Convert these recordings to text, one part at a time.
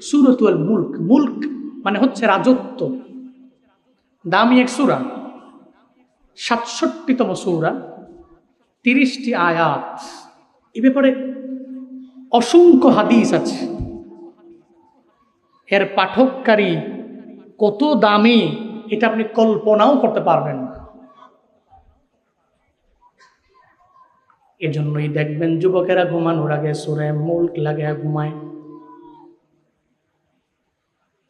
সূরাতুল মুলক, মুলক মানে হচ্ছে রাজত্ব। দামি এক সূরা, ৬৭তম সূরা, ৩০টি আয়াত। এ ব্যাপারে অসংখ্য হাদিস আছে। এর পাঠককারী কত দামি এটা আপনি কল্পনাও করতে পারবেন না। এজন্যই দেখবেন যুবকেরা ঘুমানোর আগে সূরা মুলক লাগে ঘুমায়।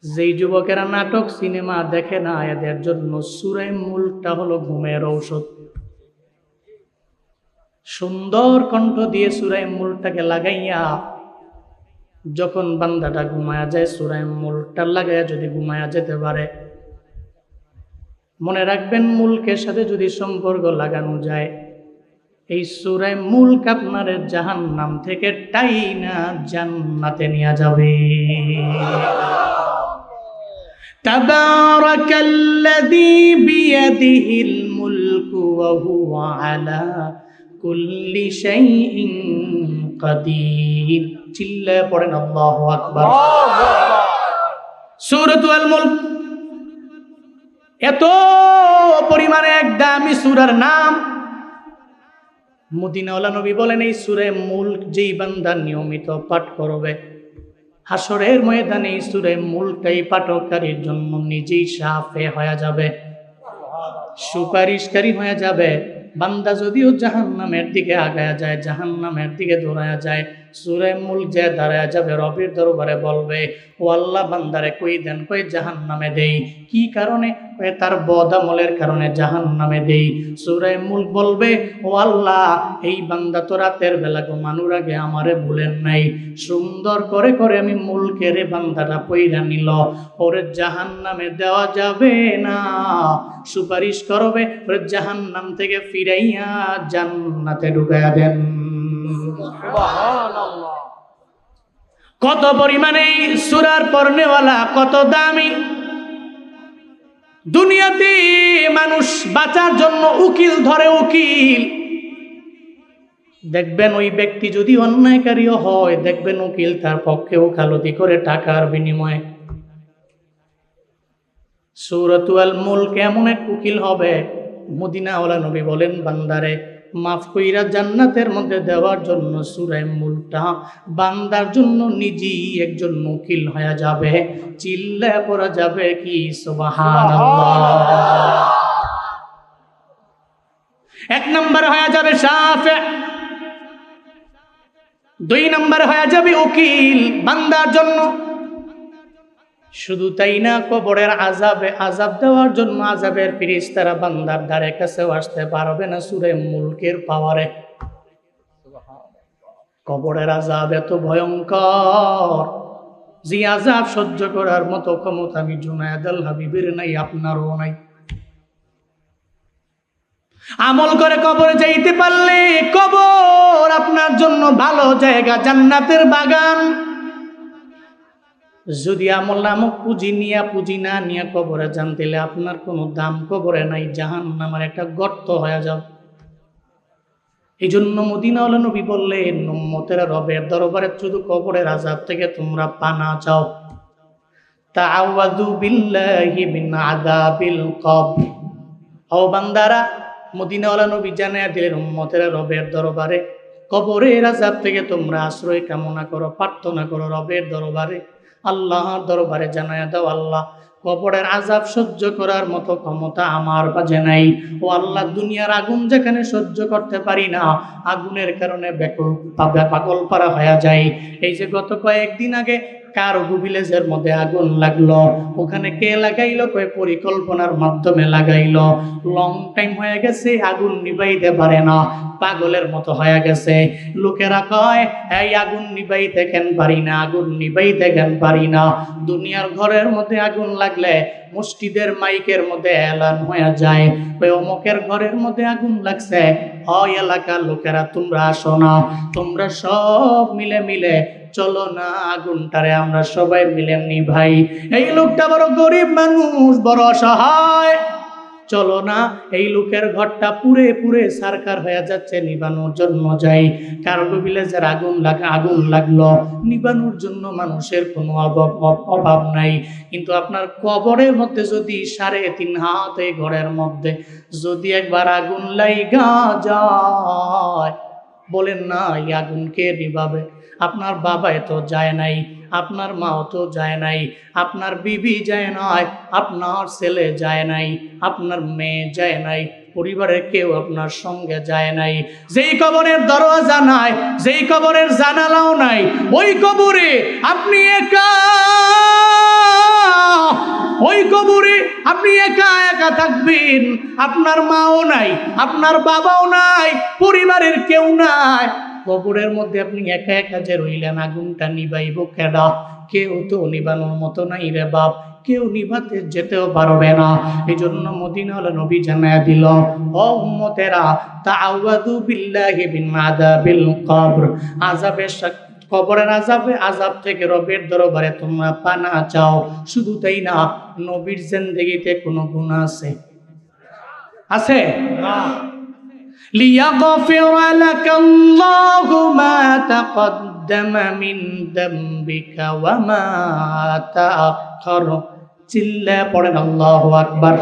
যেই যুবকেরা নাটক সিনেমা দেখে না, এদের জন্য সূরা মুলকটা হলো ঘুমের ঔষধ। সুন্দর কণ্ঠ দিয়ে সূরা মুলকটাকে লাগাইয়া যখন বান্দাটা ঘুমায়া যায়, সূরা মুলকটা লাগাইয়া যদি ঘুমায়া যেতে পারে, মনে রাখবেন মুলকের সাথে যদি সম্পর্ক লাগানো যায়, এই সূরা মুলক আপনার জাহান্নাম থেকে টাইনা জান্নাতে নিয়ে যাবে। তাবারাকাল্লাযী বিয়াদিহিল মুলকু ওয়া হুয়া আলা কুল্লি শাইইন কাদির। চিল্লায়ে পড়েন আল্লাহু আকবার। সূরাতুল মুলক এত পরিমাণে এক দামি সূরার নাম। মদিনাওয়ালা নবী বলেন, এই সূরা মুলক যেই বান্দা নিয়মিত পাঠ করবে, হাসরের ময়দানে এই সূরা মুলকটাই পাঠকারীর জন্য নিজেই শাফে হয়ে যাবে, সুপারিশকারী হয়ে যাবে। বান্দা যদিও জাহান্নামের দিকে আগায়া যায়, জাহান্নামের দিকে দৌড়ায়া যায়, সূরা মুলক যে দাঁড়ায়া যাবে, রবের দরবারে বলবে, ও আল্লাহ বান্দারে কই দেন, কই জাহান্নামে দেই। কি কারণে? কই তার বদ আমলের কারণে জাহান্নামে দেই। সূরা মুলক বলবে, ও আল্লাহ এই বান্দা তো রাতের বেলা ঘুমানোর আগে আমারে ভুলেন নাই, সুন্দর করে করে আমি মুলকের বান্দাটা পইরা নিল, ওরে জাহান্নামে দেওয়া যাবে না। সুপারিশ করবে, ওরে জাহান্নাম থেকে ফিরাইয়া জান্নাতে ঢুকাইয়া দেন। সুবহানাল্লাহ। কত পরিমাণে সূরার পড়নেওয়ালা, কত দামি। দুনিয়াতে মানুষ বাঁচার জন্য উকিল ধরে, উকিল। দেখবেন ওই ব্যক্তি যদি অন্যায়কারীও হয়, দেখবেন উকিল তার পক্ষে ওকালতি করে টাকার বিনিময়ে। সূরাতুল মুলক এমন এক উকিল হবে, মদিনাওয়ালা নবী বলেন, বান্দারে মাফ কইরা জান্নাতের মধ্যে দেওয়ার জন্য সূরা মুলকটা বান্দার জন্য নিজেই একজন উকিল হয়ে যাবে। চিল্লায়া পড়া যাবে কি সুবহানাল্লাহ। এক নম্বর হয়ে যাবে শাফি, দুই নম্বর হয়ে যাবে উকিল বান্দার জন্য। শুধু তাই না, কবরের আযাব দেওয়ার জন্য আযাবের ফেরেশতারা বান্দার ধারে কাছেও আসতে পারবে না সূরা মুলকের পাওয়ারে। কবরের আযাব এত ভয়ঙ্কর, যে আযাব সহ্য করার মতো ক্ষমতা আমি জুনায়েদ আল হাবিবের নাই, আপনারও নাই। আমল করে কবরে যাইতে পারলে কবর আপনার জন্য ভালো জায়গা, জান্নাতের বাগান। যদি আমল নামক পুঁজি না নিয়ে কবরে যান, তাহলে আপনার কোনো দাম কবরে নাই, জাহান্নামের একটা গর্ত হয়ে যাও। এই জন্য মদিনাওয়ালা নবী বললেন, উম্মতেরা রবের দরবারে শুধু কবরের আযাব থেকে তোমরা পানা চাও। তাআওয়াযু বিল্লাহি মিন আযাবিল কবর। ও বান্দারা, মদিনাওয়ালা নবী জানায়া দিলেন, উম্মতেরা রবের দরবারে কবরের আযাব থেকে তোমরা আশ্রয় কামনা করো, প্রার্থনা করো রবের দরবারে, আল্লাহর দরবারে জানায়া দাও, আল্লাহ কবরের আযাব সহ্য করার মতো ক্ষমতা আমার কাছে নাই। ও আল্লাহ, দুনিয়ার আগুন যেখানে সহ্য করতে পারি না, আগুনের কারণে পাগল পারা হয়ে যায়। এই যে গত কয়েকদিন আগে কারগো ভিলেজের মধ্যে আগুন লাগলো, ওখানে কে লাগাইলো? কয় পরিকল্পনার মাধ্যমে লাগাইলো। লং টাইম হয়ে গেছে, আগুন নিভাইতে পারে না, পাগলের মতো হয়ে গেছে। লোকেরা কয়, এই আগুন নিভাইতে কেন পারি না, আগুন নিভাইতে কেন পারি না। দুনিয়ার ঘরের মধ্যে আগুন লাগলে মসজিদের মাইকের মধ্যে এলান হয়ে যায়, ওই অমুকের ঘরের মধ্যে আগুন লাগছে, ওই এলাকার লোকেরা তোমরা আসো না, তোমরা সব মিলে চলো না আগুনটারে আমরা সবাই মিলে নিভাই। এই লোকটা বড় গরিব মানুষ, বড় অসহায়, চলো না, এই লোকের ঘরটা পুরে পুরে সারকার হয়ে যাচ্ছে, নিবানোর জন্য যাই। কার্গো ভিলেজের আগুন লাগলো, নিবানোর জন্য মানুষের কোনো অভাব নাই। কিন্তু আপনার কবরের মধ্যে যদি 3.5 হাত এই ঘরের মধ্যে যদি একবার আগুন লাইগা যায়, বলেন না এই আগুন কে নিভাবে? আপনার বাবাই তো যায় নাই, আপনার মাও তো যায় নাই, আপনার বিবি যায় নাই, আপনার ছেলে যায় নাই, আপনার মেয়ে যায় নাই, পরিবারের কেউ আপনার সঙ্গে যায় নাই। যেই কবরের দরজা নাই, যেই কবরের জানালাও নাই, ওই কবরে আপনি একা, ওই কবরে আপনি একা একা থাকবেন। আপনার মাও নাই, আপনার বাবাও নাই, পরিবারের কেউ নাই। কবরের মধ্যে আপনি একা একা যে রইলেন, আগুনটা নিবাইব কেডা? কেউ তো নিবানোর মতো নাই রে বাপ, কেউ নিভাতে যেতেও পারবে না। এই জন্য মদিনাওয়ালা নবী জানায়া দিল, ও উম্মতেরা, তাআওয়াযু বিল্লাহি মিন আযাবিল কবর, কবরের আযাব থেকে রবের দরবারে তোমরা পানা চাও। শুধু তাই না, নবীর জিন্দেগিতে কোনো গুনাহ আছে না? লিয়াগফির লাকাল্লাহু মা তাকদ্দামা মিন যামবিকা ওয়া মা তাআখার। চিল্লা পড়েন আল্লাহু আকবার।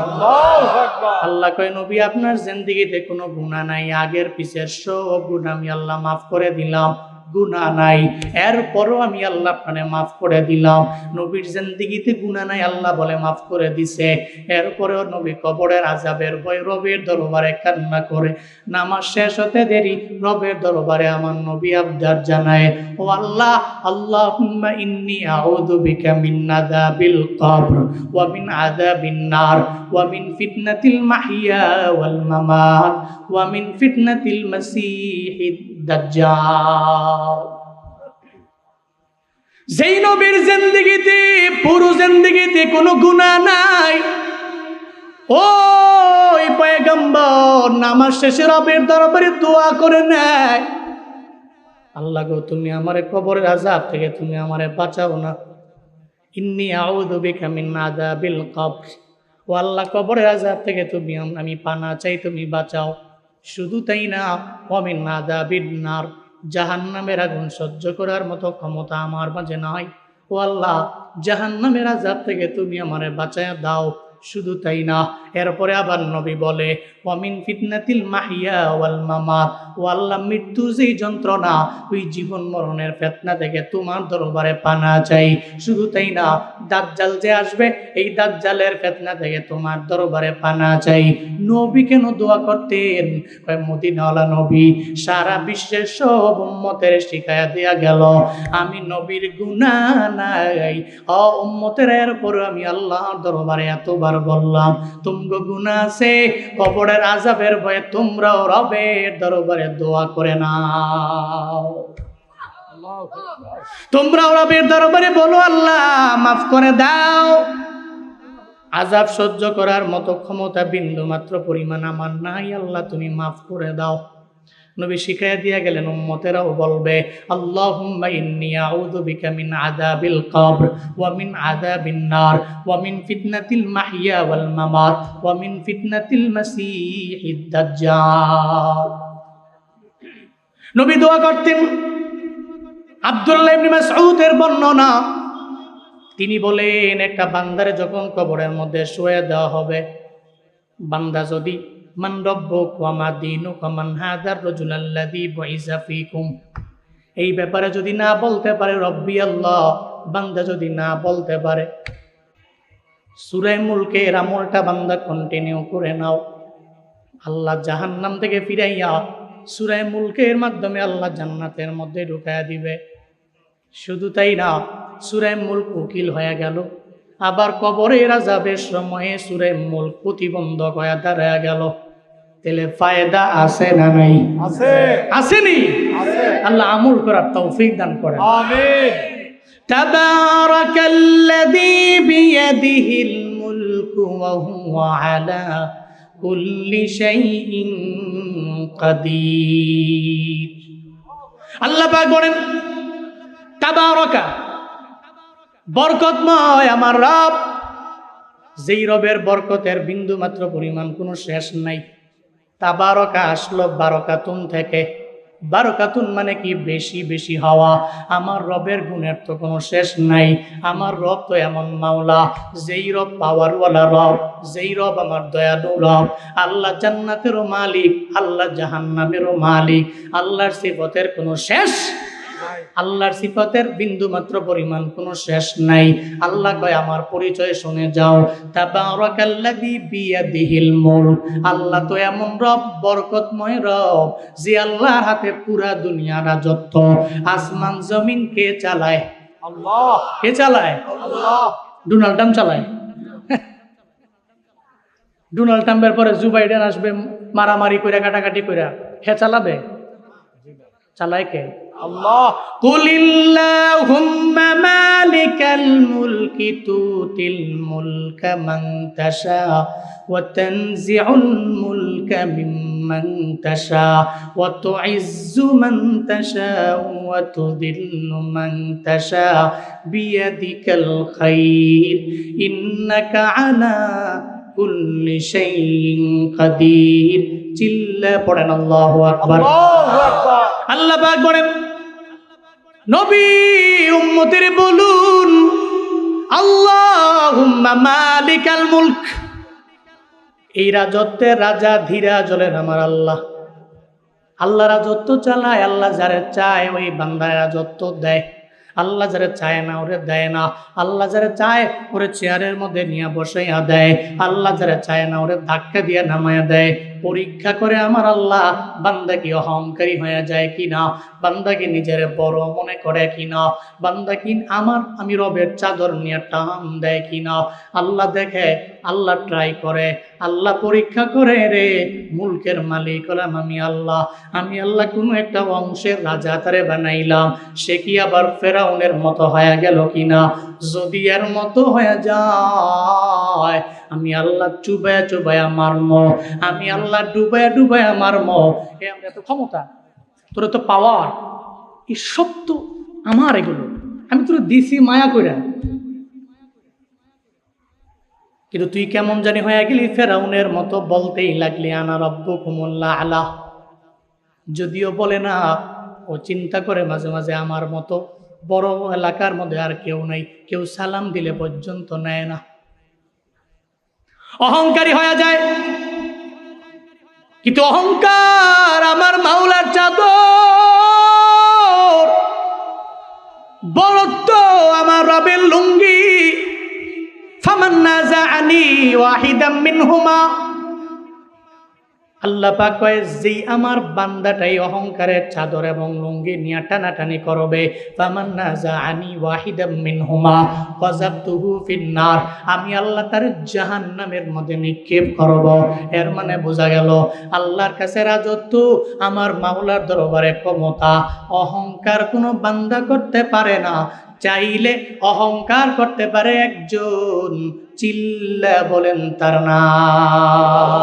আল্লাহ কয়, নবী আপনার জিন্দেগিতে কোনো গুনাহ নাই, আগের পিছের সব গুনাহ আমি আল্লাহ মাফ করে দিলাম। গুনাহ নাই, এরপরও আমি আল্লাহ আপনারে মাফ করে দিলাম। নবীর জিন্দেগিতে গুনাহ নাই, আল্লাহ বলে মাফ করে দিছে। এরপরেও নবী কবরের আযাবের ভয় রবের দরবারে কান্না করে। নামাজ শেষ হতে দেরি, রবের দরবারে আমার নবী আবদার জানায়, ও আল্লাহ, আল্লাহুম্মা ইন্নী আউযু বিকা মিন আযাবিল কবর ওয়া মিন আযাবিন নার ওয়া মিন ফিতনাতিল মাহইয়া ওয়াল মামাত ওয়া মিন ফিতনাতিল মাসীহিদ দাজ্জাল। যেই নবীর জিন্দেগিতে, পুরো জিন্দেগিতে কোনো গুনাহ নাই, ওই পয়গম্বর নামাজ শেষে রবের দরবারে দোয়া করে নেয়, আল্লাহ গো, তুমি আমারে কবরের আযাব থেকে তুমি আমারে বাঁচাও না। ইন্নী আউযু বিকা মিন আযাবিল কবর, ও আল্লাহ, কবরের আযাব থেকে তুমি আমি পানা চাই, তুমি বাঁচাও। শুধু তাই না, ওয়া মিন আযাবিন নার, জাহান্নামের আগুন সহ্য করার মতো ক্ষমতা আমার মাঝে নাই। ও আল্লাহ, জাহান্নামের আযাব থেকে তুমি আমারে বাঁচায়া দাও। শুধু তাই না, এরপরে আবার নবী বলে, ওয়া মিন ফিতনাতিল মাহইয়া ওয়াল মামাত, ও আল্লাহ, মৃত্যু যেই যন্ত্রণা, ওই জীবন মরণের ফিতনা থেকে তোমার দরবারে পানা চাই। শুধু তাই না, দাজ্জাল যে আসবে, এই দাজ্জালের ফিতনা থেকে তোমার দরবারে পানা চাই। নবী কেন দোয়া করতেন? মদিনাওয়ালা নবী সারা বিশ্বের সব উম্মতের শিখায়া দেয়া গেল, আমি নবীর গুনাহ নাই, ও উম্মতের, এরপর আমি আল্লাহর দরবারে এতবার বললাম তুমগো গুনাহ আছে, কবরের আযাবের ভয়ে তোমরাও রবের দরবারে দোয়া করে নাও। তোমরাও রবের দরবারে বলো, আল্লাহ মাফ করে দাও। আযাব সহ্য করার মতো ক্ষমতা বিন্দু মাত্র পরিমাণ আমার নাই, আল্লাহ তুমি মাফ করে দাও। নবী শিখাইয়া দিয়া গেলেন, উম্মতেরাও বলবে, আল্লাহুম্মা ইন্নী আউযু বিকা মিন আযাবিল কবর ওয়া মিন আযাবিন নার ওয়া মিন ফিতনাতিল মাহইয়া ওয়াল মামাত ওয়া মিন ফিতনাতিল মাসীহিদ দাজ্জাল। নবী দোয়া করতেন। আব্দুল্লাহ ইবনে মাসউদের বর্ণনা, তিনি বলেন, একটা বান্দারে যখন কবরের মধ্যে শুয়ে দেওয়া হবে, বান্দা যদি মান রব্বুক ওয়া মা দীনুক ওয়া মান হাযার রাজুলাল্লাযী বুইসা ফীকুম, এই ব্যাপারে যদি না বলতে পারে রব্বি আল্লাহ, বান্দা যদি না বলতে পারে, সূরা মুলকের আমলটা বান্দা কন্টিনিউ করে নাও, আল্লাহ জাহান্নাম থেকে ফিরাইয়া সূরা মুলকের মাধ্যমে আল্লাহ জান্নাতের মধ্যে ঢুকায়া দিবে। শুধু তাই না, সূরা মুলক উকিল হয়ে গেল, আবার কবরের আযাবের সময়ে সূরা মুলক প্রতিবন্ধক হয়ে দাঁড়ায় গেল। তাহলে ফায়দা আছে না নাই? আছে। আসেনি? আল্লাহ আমল করার তৌফিক দান করেন, আমিন। তাবারাকাল্লাযী বিয়াদিহিল মুলকু ওয়া হুয়া আলা কুল্লি শাইইন কাদির। আল্লাহ পাক বলেন, তাবারাকা, বরকতময় আমার রব, যেই রবের বরকতের বিন্দু মাত্র পরিমাণ কোনো শেষ নাই। তাবারকা আসলো বারকাতুন থেকে। বারকাতুন মানে কি? বেশি বেশি হওয়া। আমার রবের গুণের তো কোনো শেষ নাই। আমার রব তো এমন মাওলা, যেই রব পাওয়ারওয়ালা রব, যেই রব আমার দয়ালু রব। আল্লাহ জান্নাতেরও মালিক, আল্লাহ জাহান্নামেরও মালিক। আল্লাহর সিফতের কোনো শেষ, আল্লাহর সিফতের বিন্দু মাত্র পরিমাণ কোনো শেষ নাই। আল্লাহ কয় আমার পরিচয় শুনে যাও। তাবারাকাল্লাযী বিয়াদিহিল মুলক। আল্লাহ তো এমন রব, বরকতময় রব, যে আল্লাহর হাতে পুরা দুনিয়া রাজত্ব। আসমান জমিন কে চালায়? আল্লাহ। কে চালায়? আল্লাহ। ডোনাল্ড ট্রাম্প চালায়। ডোনাল্ড ট্রাম্পের পরে জো বাইডেন আসবে মারামারি কইরা কাটাকাটি কইরা, হে চালাবে? চালায় কে? আল্লাহ। কুলিল্লাহুম্মা মালিকাল মুলকি তুতিল মুলকা মান তাশা ওয়া তানজিউল মুলকা মিম্মান তাশা ওয়া তুইজ্জু মান তাশা ওয়া তুযিল্লু মান তাশা বিয়াদিকাল খায়র ইন্নাকা আলা কুল্লি শাইইন কাদির। চিল্লা পড়েন আল্লাহু আকবার। আল্লাহু আকবার। আল্লাহ পাক বলেন, নবী উম্মতের বলুন, আল্লাহুম্মা মালিকাল মুলক। এই রাজত্বের রাজা ধীরা জলেন আমার আল্লাহ। আল্লাহ রাজত্ব চালায়, আল্লাহ যারে চায় ওই বান্দায় রাজত্ব দেয়। আল্লাহ যারা চায় না ওরে দেয় না। আল্লাহ যারা চায় ওরে চেয়ারের মধ্যে নিয়ে বসাইয়া দেয়। আল্লাহ যারা চায় না ওরে ধাক্কা দিয়ে নামাইয়া দেয়। পরীক্ষা করে আমার আল্লাহ বান্দা কি অহংকারী হয়ে যায় কিনা, বান্দা কি নিজের বড় মনে করে কিনা, বান্দা কি আমি রবের চাদর নিয়ে টান দেয় কিনা। আল্লাহ দেখে, আল্লাহ ট্রাই করে, আল্লাহ পরীক্ষা করে। রে মুলকের মালিক হলাম আমি আল্লাহ। আমি আল্লাহ কোনো একটা বংশের রাজা তারে বানাইলাম, সে কি আবার ফেরাউনের মতো হয়ে গেল কিনা। যদি এর মতো হয়ে যায় আমি আল্লাহ চুবায়া চুবায়া মারমো, আমি আল্লাহ ডুবায়া ডুবায়া মারমো। এত ক্ষমতা তোর, তো পাওয়ার, এই সব তো আমার। এগুলো আমি তোর দিছি মায়া কইরা, কিন্তু তুই কেমন জানি হয়ে গেলি ফেরাউনের মতো, বলতেই লাগলি আনা রাব্বুকুমুল আ'লা। যদিও বলে না, ও চিন্তা করে মাঝে মাঝে আমার মতো বড় এলাকার মধ্যে আর কেউ নাই, কেউ সালাম দিলে পর্যন্ত নেয় না। অহংকারী হয়ে যায়, কিন্তু অহংকার আমার মাওলার চাদর, বড়ত্ব আমার রবের লুঙ্গি। ফামান নাযাআনি ওয়াহিদাম মিনহুমা। আল্লাহ পাক কয়, যেই আমার বান্দাটাই অহংকারের চাদর এবং লুঙ্গি নিয়ে টানাটানি করবে, ফামান নাযাআনি ওয়াহিদাম মিনহুমা ফাযাবতুহু ফিন্নার। আমি আল্লাহ তার জাহান্নামের মধ্যে নিক্ষেপ করব। এর মানে বোঝা গেল আল্লাহর কাছে রাজত্ব, আমার মাওলার দরবারে ক্ষমতা। অহংকার কোনো বান্দা করতে পারে না। চাইলে অহংকার করতে পারে একজন, চিল্লা বলেন তার নাম।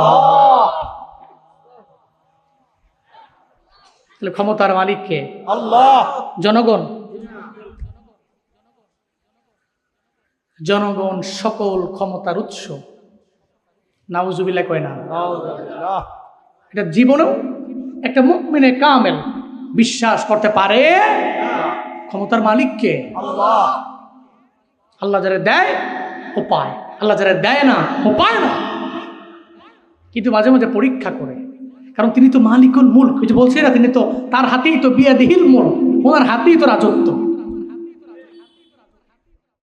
ক্ষমতার মালিক কে? আল্লাহ। জনগণ, জনগণ সকল ক্ষমতার উৎস। নাউজুবিল্লাহ কয় না? এটা জীবনেও একটা মুমিনে কামেল বিশ্বাস করতে পারে ক্ষমতার মালিক কে? আল্লাহ। আল্লাহ যারা দেয় ও পায়, আল্লাহ যারা দেয় না ও পায় না। কিন্তু মাঝে মাঝে পরীক্ষা করে, কারণ তিনি তো মালিকুল মুলক। বলছে না, তিনি তো, তার হাতেই তো বিয়াদিহিল মুলক, ওনার হাতেই তো রাজত্ব।